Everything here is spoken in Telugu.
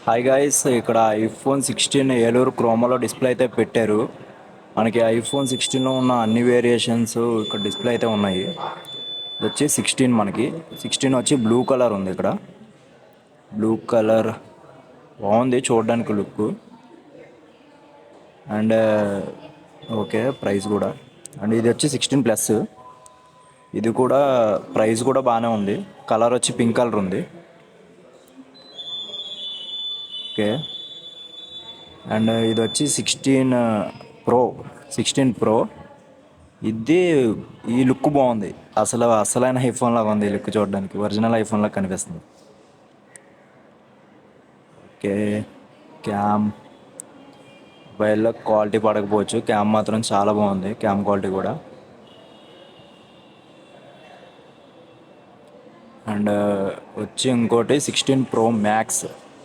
హాయ్ గాయ్స్, ఇక్కడ ఐఫోన్ 16 ఏలూరు క్రోమాలో డిస్ప్లే అయితే పెట్టారు. మనకి ఐఫోన్ 16లో ఉన్న అన్ని వేరియేషన్స్ ఇక్కడ డిస్ప్లే అయితే ఉన్నాయి. ఇది వచ్చి 16, మనకి 16 వచ్చి బ్లూ కలర్ ఉంది. ఇక్కడ బ్లూ కలర్ బాగుంది చూడడానికి లుక్. అండ్ ఓకే, ప్రైస్ కూడా. అండ్ ఇది వచ్చి 16+. ఇది కూడా ప్రైస్ కూడా బాగానే ఉంది. కలర్ వచ్చి పింక్ కలర్ ఉంది. ఓకే. అండ్ ఇది వచ్చి 16 ప్రో ఇది. ఈ లుక్ బాగుంది. అసలైన ఐఫోన్ లాగా ఉంది ఈ లుక్, చూడడానికి ఒరిజినల్ ఐఫోన్ లాగా కనిపిస్తుంది. ఓకే. క్యామ్ మొబైల్లో క్వాలిటీ పడకపోవచ్చు, క్యామ్ మాత్రం చాలా బాగుంది. క్యామ్ క్వాలిటీ కూడా. అండ్ వచ్చి ఇంకోటి 16 ప్రో మ్యాక్స్.